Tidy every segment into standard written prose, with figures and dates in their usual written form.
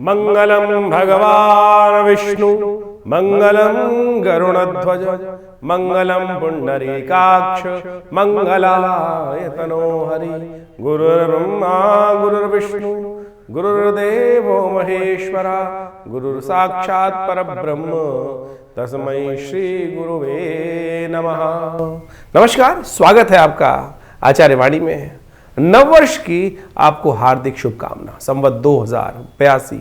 मंगलम भगवान विष्णु मंगलम गरुणध्वज मंगलम पुंडरीकाक्ष मंगलाय तनो हरि। गुरुर्ब्रह्मा गुरुर्विष्णु गुरुर्देवो महेश्वरा गुरुर्साक्षात् परब्रह्म तस्मै श्री गुरुवे नमः। नमस्कार, स्वागत है आपका आचार्य वाणी में। नववर्ष की आपको हार्दिक शुभकामना। संवत 2082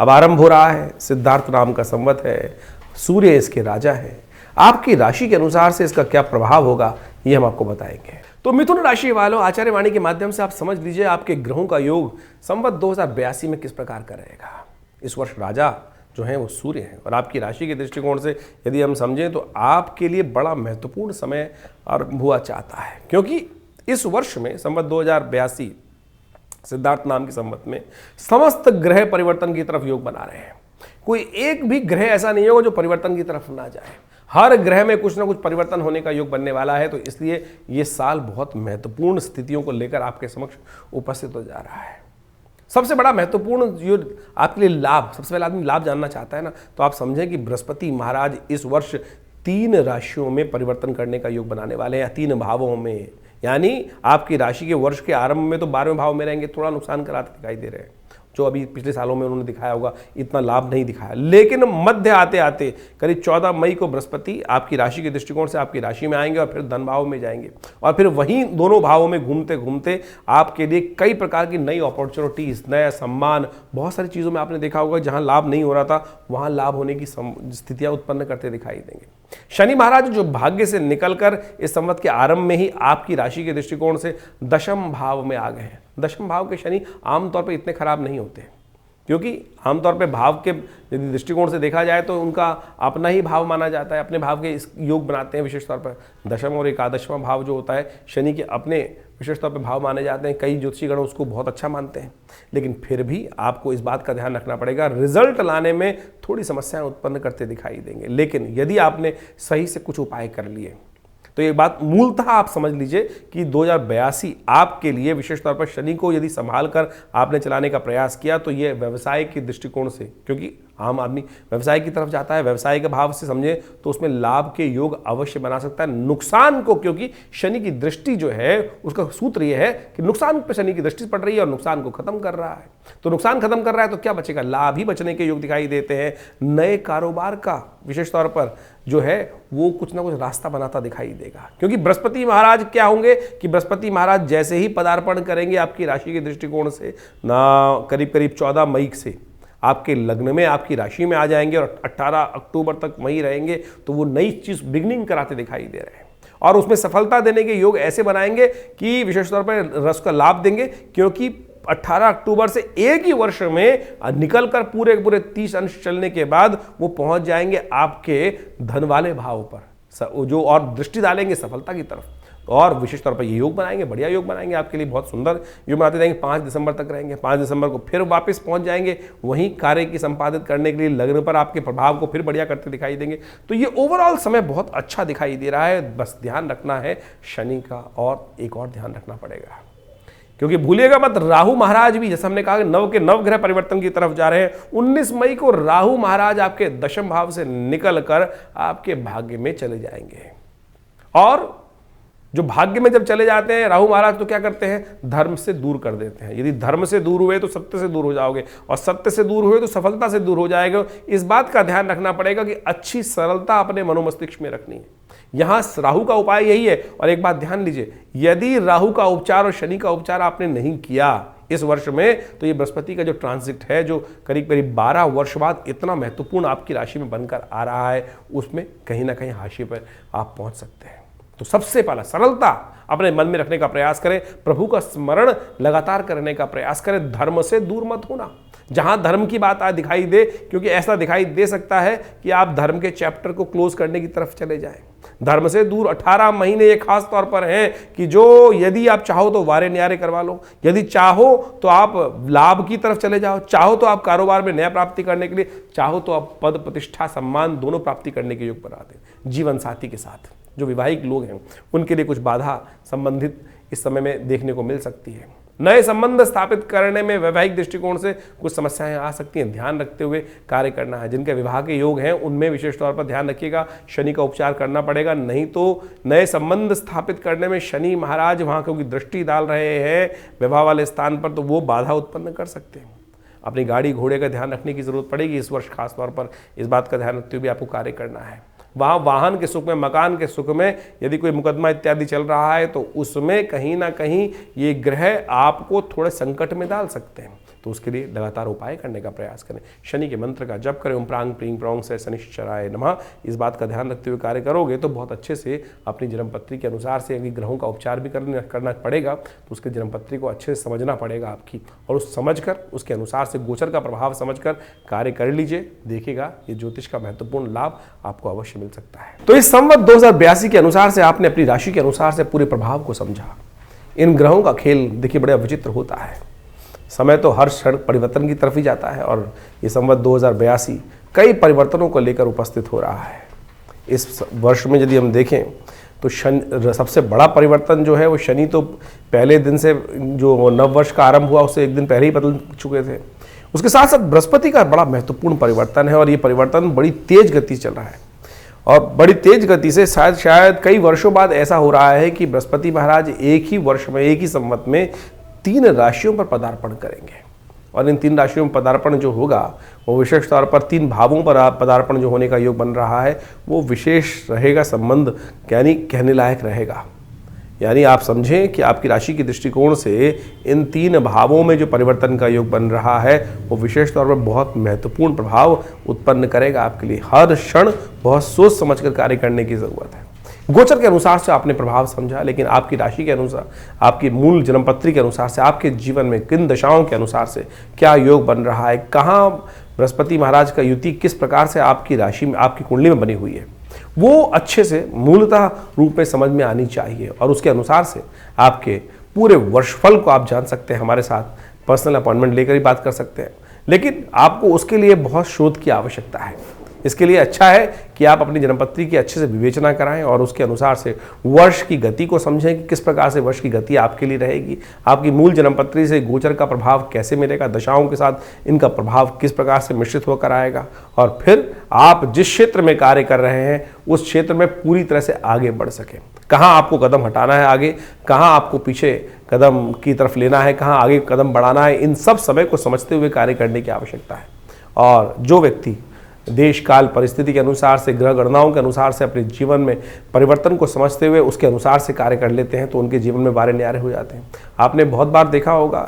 अब आरंभ हो रहा है। सिद्धार्थ नाम का संवत है, सूर्य इसके राजा है। आपकी राशि के अनुसार से इसका क्या प्रभाव होगा ये हम आपको बताएंगे। तो मिथुन राशि वालों, आचार्य वाणी के माध्यम से आप समझ लीजिए आपके ग्रहों का योग संवत 2082 में किस प्रकार का रहेगा। इस वर्ष राजा जो है वो सूर्य है और आपकी राशि के दृष्टिकोण से यदि हम समझें तो आपके लिए बड़ा महत्वपूर्ण समय आरंभ हुआ चाहता है, क्योंकि इस वर्ष में संवत 2082 सिद्धार्थ नाम के संवत में समस्त ग्रह परिवर्तन की तरफ योग बना रहे हैं। कोई एक भी ग्रह ऐसा नहीं होगा जो परिवर्तन की तरफ ना जाए। हर ग्रह में कुछ ना कुछ परिवर्तन होने का योग बनने वाला है। तो इसलिए ये साल बहुत महत्वपूर्ण स्थितियों को लेकर आपके समक्ष उपस्थित हो जा रहा है। सबसे बड़ा महत्वपूर्ण जो आपके लिए लाभ, सबसे पहले आदमी लाभ जानना चाहता है ना, तो आप समझें कि बृहस्पति महाराज इस वर्ष 3 राशियों में परिवर्तन करने का योग बनाने वाले हैं, 3 भावों में। यानी आपकी राशि के वर्ष के आरंभ में तो 12वें भाव में रहेंगे, थोड़ा नुकसान कराते दिखाई दे रहे हैं, जो अभी पिछले सालों में उन्होंने दिखाया होगा इतना लाभ नहीं दिखाया। लेकिन मध्य आते आते करीब 14 मई को बृहस्पति आपकी राशि के दृष्टिकोण से आपकी राशि में आएंगे और फिर धन भाव में जाएंगे और फिर वहीं दोनों भावों में घूमते घूमते आपके लिए कई प्रकार की नई अपॉर्चुनिटीज, नया सम्मान, बहुत सारी चीज़ों में आपने देखा होगा जहां लाभ नहीं हो रहा था वहां लाभ होने की स्थितियां उत्पन्न करते दिखाई देंगे। शनि महाराज जो भाग्य से निकलकर इस संवत के आरंभ में ही आपकी राशि के दृष्टिकोण से दशम भाव में आ गए हैं। दशम भाव के शनि आमतौर पर इतने खराब नहीं होते, क्योंकि आमतौर पे भाव के यदि दृष्टिकोण से देखा जाए तो उनका अपना ही भाव माना जाता है, अपने भाव के इस योग बनाते हैं। विशेष तौर पर दशम और एकादशवां भाव जो होता है शनि के अपने विशेष तौर पर भाव माने जाते हैं। कई ज्योतिषीगण उसको बहुत अच्छा मानते हैं, लेकिन फिर भी आपको इस बात का ध्यान रखना पड़ेगा, रिजल्ट लाने में थोड़ी समस्याएं उत्पन्न करते दिखाई देंगे। लेकिन यदि आपने सही से कुछ उपाय कर लिए तो ये बात मूलतः आप समझ लीजिए कि 2082 आपके लिए विशेष तौर पर शनि को यदि संभाल कर आपने चलाने का प्रयास किया तो ये व्यवसाय के दृष्टिकोण से, क्योंकि आम आदमी व्यवसाय की तरफ जाता है, व्यवसाय के भाव से समझे तो उसमें लाभ के योग अवश्य बना सकता है। नुकसान को, क्योंकि शनि की दृष्टि जो है उसका सूत्र यह है कि नुकसान पर शनि की दृष्टि पड़ रही है और नुकसान को खत्म कर रहा है। तो नुकसान खत्म कर रहा है तो क्या बचेगा? लाभ ही बचने के योग दिखाई देते हैं। नए कारोबार का विशेष तौर पर जो है वो कुछ ना कुछ रास्ता बनाता दिखाई देगा, क्योंकि बृहस्पति महाराज क्या होंगे कि बृहस्पति महाराज जैसे ही पदार्पण करेंगे आपकी राशि के दृष्टिकोण से ना करीब करीब 14 मई से आपके लग्न में आपकी राशि में आ जाएंगे और 18 अक्टूबर तक वहीं रहेंगे। तो वो नई चीज बिगनिंग कराते दिखाई दे रहे हैं और उसमें सफलता देने के योग ऐसे बनाएंगे कि विशेष तौर पर रस का लाभ देंगे, क्योंकि 18 अक्टूबर से एक ही वर्ष में निकलकर पूरे 30 अंश चलने के बाद वो पहुंच जाएंगे आपके धन वाले भाव पर, जो और दृष्टि डालेंगे सफलता की तरफ और विशेष तौर पर ये योग बनाएंगे, बढ़िया योग बनाएंगे आपके लिए, बहुत सुंदर योग बनाते रहेंगे। 5 दिसंबर तक रहेंगे, 5 दिसंबर को फिर वापस पहुंच जाएंगे वहीं कार्य की संपादित करने के लिए, लग्न पर आपके प्रभाव को फिर बढ़िया करते दिखाई देंगे। तो ये ओवरऑल समय बहुत अच्छा दिखाई दे रहा है। बस ध्यान रखना है शनि का, और एक और ध्यान रखना पड़ेगा, क्योंकि भूलिएगा मत, राहु महाराज भी जैसे हमने कहा नव के नव ग्रह परिवर्तन की तरफ जा रहे हैं। 19 मई को राहु महाराज आपके दशम भाव से निकलकर आपके भाग्य में चले जाएंगे और जो भाग्य में जब चले जाते हैं राहु महाराज तो क्या करते हैं? धर्म से दूर कर देते हैं। यदि धर्म से दूर हुए तो सत्य से दूर हो जाओगे और सत्य से दूर हुए तो सफलता से दूर हो जाएगा। इस बात का ध्यान रखना पड़ेगा कि अच्छी सरलता अपने मनोमस्तिष्क में रखनी है। यहां राहु का उपाय यही है। और एक बात ध्यान लीजिए, यदि राहु का उपचार और शनि का उपचार आपने नहीं किया इस वर्ष में, तो ये बृहस्पति का जो ट्रांजिट है जो करीब करीब 12 वर्ष बाद इतना महत्वपूर्ण आपकी राशि में बनकर आ रहा है, उसमें कहीं ना कहीं हाशिए पर आप पहुंच सकते हैं। तो सबसे पहला सरलता अपने मन में रखने का प्रयास करें, प्रभु का स्मरण लगातार करने का प्रयास करें, धर्म से दूर मत होना। जहां धर्म की बात आज दिखाई दे, क्योंकि ऐसा दिखाई दे सकता है कि आप धर्म के चैप्टर को क्लोज करने की तरफ चले जाएं। धर्म से दूर 18 महीने ये खास तौर पर हैं कि जो यदि आप चाहो तो वारे न्यारे करवा लो, यदि चाहो तो आप लाभ की तरफ चले जाओ, चाहो तो आप कारोबार में नया प्राप्ति करने के लिए, चाहो तो आप पद प्रतिष्ठा सम्मान दोनों प्राप्ति करने के योग बना दें। जीवन साथी के साथ जो विवाहिक लोग हैं उनके लिए कुछ बाधा संबंधित इस समय में देखने को मिल सकती है। नए संबंध स्थापित करने में वैवाहिक दृष्टिकोण से कुछ समस्याएं आ सकती हैं, ध्यान रखते हुए कार्य करना है। जिनके विवाह के योग हैं उनमें विशेष तौर पर ध्यान रखिएगा, शनि का उपचार करना पड़ेगा, नहीं तो नए संबंध स्थापित करने में शनि महाराज वहाँ क्योंकि दृष्टि डाल रहे हैं विवाह वाले स्थान पर, तो वो बाधा उत्पन्न कर सकते हैं। अपनी गाड़ी घोड़े का ध्यान रखने की जरूरत पड़ेगी इस वर्ष, खासतौर पर इस बात का ध्यान रखते हुए आपको कार्य करना है। वहाँ वाहन के सुख में, मकान के सुख में यदि कोई मुकदमा इत्यादि चल रहा है तो उसमें कहीं ना कहीं ये ग्रह आपको थोड़े संकट में डाल सकते हैं, तो उसके लिए लगातार उपाय करने का प्रयास करें। शनि के मंत्र का जप करें, ओम प्रांग प्रींग प्रोंग से शनिश्चराय नमः। इस बात का ध्यान रखते हुए कार्य करोगे तो बहुत अच्छे से अपनी जन्मपत्री के अनुसार से, यदि ग्रहों का उपचार भी करना पड़ेगा तो उसके जन्मपत्री को अच्छे से समझना पड़ेगा आपकी, और उस समझकर उसके अनुसार से गोचर का प्रभाव समझकर कार्य कर लीजिए। देखिएगा ये ज्योतिष का महत्वपूर्ण लाभ आपको अवश्य मिल सकता है। तो इस संवत 2082 के अनुसार से आपने अपनी राशि के अनुसार से पूरे प्रभाव को समझा। इन ग्रहों का खेल देखिए बड़ा विचित्र होता है, समय तो हर क्षण परिवर्तन की तरफ ही जाता है, और ये संवत 2082 कई परिवर्तनों को लेकर उपस्थित हो रहा है। इस वर्ष में यदि हम देखें तो शनि सबसे बड़ा परिवर्तन जो है वो शनि तो पहले दिन से जो नव वर्ष का आरंभ हुआ उससे एक दिन पहले ही बदल चुके थे। उसके साथ साथ बृहस्पति का बड़ा महत्वपूर्ण परिवर्तन है, और ये परिवर्तन बड़ी तेज गति चल रहा है, और बड़ी तेज गति से शायद कई वर्षों बाद ऐसा हो रहा है कि बृहस्पति महाराज एक ही वर्ष में, एक ही संवत में 3 राशियों पर पदार्पण करेंगे। और इन 3 राशियों में पदार्पण जो होगा वो विशेष तौर पर 3 भावों पर पदार्पण जो होने का योग बन रहा है वो विशेष रहेगा, संबंध यानी कहने लायक रहेगा। यानी आप समझें कि आपकी राशि की दृष्टिकोण से इन 3 भावों में जो परिवर्तन का योग बन रहा है वो विशेष तौर पर बहुत महत्वपूर्ण प्रभाव उत्पन्न करेगा आपके लिए। हर क्षण बहुत सोच समझकर कार्य करने की जरूरत है। गोचर के अनुसार से आपने प्रभाव समझा, लेकिन आपकी राशि के अनुसार, आपकी मूल जन्मपत्री के अनुसार से, आपके जीवन में किन दशाओं के अनुसार से क्या योग बन रहा है, कहाँ बृहस्पति महाराज का युति किस प्रकार से आपकी राशि में, आपकी कुंडली में बनी हुई है, वो अच्छे से मूलतः रूप में समझ में आनी चाहिए। और उसके अनुसार से आपके पूरे वर्षफल को आप जान सकते हैं। हमारे साथ पर्सनल अपॉइंटमेंट लेकर ही बात कर सकते हैं, लेकिन आपको उसके लिए बहुत शोध की आवश्यकता है। इसके लिए अच्छा है कि आप अपनी जन्मपत्री की अच्छे से विवेचना कराएं और उसके अनुसार से वर्ष की गति को समझें कि किस प्रकार से वर्ष की गति आपके लिए रहेगी, आपकी मूल जन्मपत्री से गोचर का प्रभाव कैसे मिलेगा, दशाओं के साथ इनका प्रभाव किस प्रकार से मिश्रित होकर आएगा, और फिर आप जिस क्षेत्र में कार्य कर रहे हैं उस क्षेत्र में पूरी तरह से आगे बढ़ सकें। कहाँ आपको कदम हटाना है आगे, कहाँ आपको पीछे कदम की तरफ लेना है, कहाँ आगे कदम बढ़ाना है, इन सब समय को समझते हुए कार्य करने की आवश्यकता है। और जो व्यक्ति देश काल परिस्थिति के अनुसार से, ग्रह गणनाओं के अनुसार से अपने जीवन में परिवर्तन को समझते हुए उसके अनुसार से कार्य कर लेते हैं तो उनके जीवन में बारे न्यारे हो जाते हैं। आपने बहुत बार देखा होगा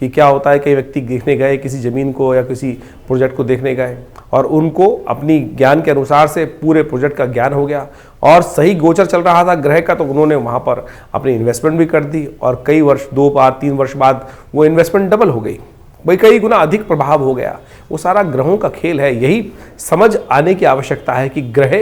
कि क्या होता है, कई व्यक्ति देखने गए किसी ज़मीन को या किसी प्रोजेक्ट को देखने गए और उनको अपनी ज्ञान के अनुसार से पूरे प्रोजेक्ट का ज्ञान हो गया और सही गोचर चल रहा था ग्रह का, तो उन्होंने वहाँ पर अपनी इन्वेस्टमेंट भी कर दी और कई वर्ष, 2 बार 3 वर्ष बाद वो इन्वेस्टमेंट डबल हो गई, भाई कई गुना अधिक प्रभाव हो गया। वो सारा ग्रहों का खेल है। यही समझ आने की आवश्यकता है कि ग्रह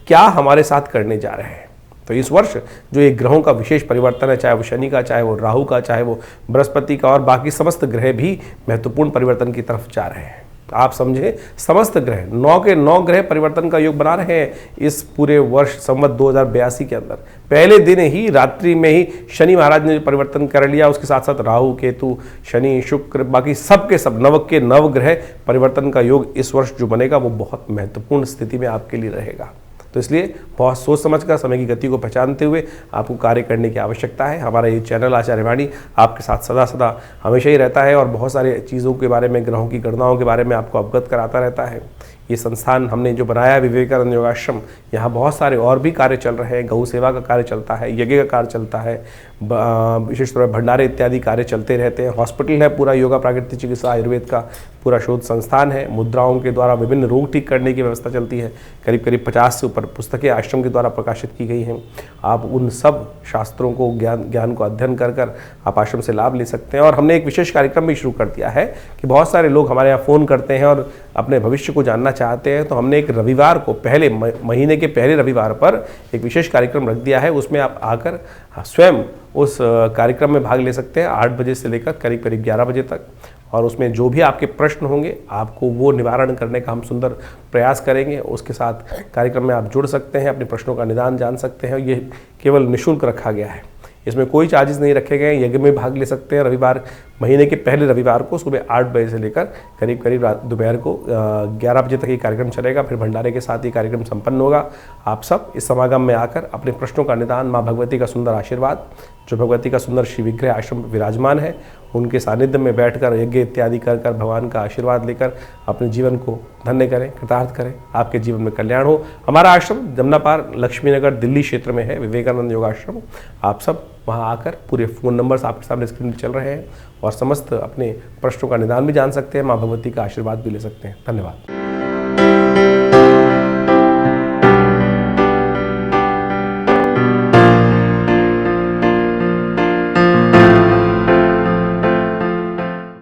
क्या हमारे साथ करने जा रहे हैं। तो इस वर्ष जो ये ग्रहों का विशेष परिवर्तन है, चाहे वो शनि का, चाहे वो राहु का, चाहे वो बृहस्पति का, और बाकी समस्त ग्रह भी महत्वपूर्ण परिवर्तन की तरफ जा रहे हैं। आप समझे, समस्त ग्रह 9 के 9 ग्रह परिवर्तन का योग बना रहे हैं इस पूरे वर्ष संवत 2082 के अंदर। पहले दिन ही रात्रि में ही शनि महाराज ने परिवर्तन कर लिया, उसके साथ साथ राहु, केतु, शनि, शुक्र, बाकी सब के सब 9 के 9 ग्रह परिवर्तन का योग इस वर्ष जो बनेगा वो बहुत महत्वपूर्ण स्थिति में आपके लिए रहेगा। तो इसलिए बहुत सोच समझकर समय की गति को पहचानते हुए आपको कार्य करने की आवश्यकता है। हमारा ये चैनल आचार्य वाणी आपके साथ सदा सदा हमेशा ही रहता है और बहुत सारे चीज़ों के बारे में, ग्रहों की गणनाओं के बारे में आपको अवगत कराता रहता है। ये संस्थान हमने जो बनाया विवेकानंद योगाश्रम, यहाँ बहुत सारे और भी कार्य चल रहे हैं। गौ सेवा का कार्य चलता है, यज्ञ का कार्य चलता है, विशेष तौर पर भंडारे इत्यादि कार्य चलते रहते हैं। हॉस्पिटल है पूरा, योगा प्राकृतिक चिकित्सा आयुर्वेद का पूरा शोध संस्थान है। मुद्राओं के द्वारा विभिन्न रोग ठीक करने की व्यवस्था चलती है। करीब करीब 50 से ऊपर पुस्तकें आश्रम के द्वारा प्रकाशित की गई हैं। आप उन सब शास्त्रों को, ज्ञान को अध्ययन कर आप आश्रम से लाभ ले सकते हैं। और हमने एक विशेष कार्यक्रम भी शुरू कर दिया है कि बहुत सारे लोग हमारे यहाँ फ़ोन करते हैं और अपने भविष्य को जानना चाहते हैं, तो हमने एक रविवार को, पहले महीने के पहले रविवार पर एक विशेष कार्यक्रम रख दिया है। उसमें आप आकर स्वयं उस कार्यक्रम में भाग ले सकते हैं 8 बजे से लेकर करीब करीब 11 बजे तक। और उसमें जो भी आपके प्रश्न होंगे आपको वो निवारण करने का हम सुंदर प्रयास करेंगे। उसके साथ कार्यक्रम में आप जुड़ सकते हैं, अपने प्रश्नों का निदान जान सकते हैं। ये केवल निःशुल्क रखा गया है। इसमें कोई चार्जेस नहीं रखे गए हैं। यज्ञ में भाग ले सकते हैं रविवार, महीने के पहले रविवार को सुबह 8 बजे से लेकर करीब करीब दोपहर को 11 बजे तक ये कार्यक्रम चलेगा। फिर भंडारे के साथ ये कार्यक्रम संपन्न होगा। आप सब इस समागम में आकर अपने प्रश्नों का निदान, माँ भगवती का सुंदर आशीर्वाद, जो भगवती का सुंदर श्री विग्रह आश्रम विराजमान है, उनके सानिध्य में बैठकर यज्ञ इत्यादि कर भगवान का आशीर्वाद लेकर अपने जीवन को धन्य करें, कृतार्थ करें। आपके जीवन में कल्याण हो। हमारा आश्रम जमुना पार लक्ष्मीनगर दिल्ली क्षेत्र में है, विवेकानंद योगाश्रम। आप सब वहाँ आकर पूरे फ़ोन नंबर्स आपके सामने स्क्रीन पर चल रहे हैं और समस्त अपने प्रश्नों का निदान भी जान सकते हैं, माँ भगवती का आशीर्वाद भी ले सकते हैं। धन्यवाद।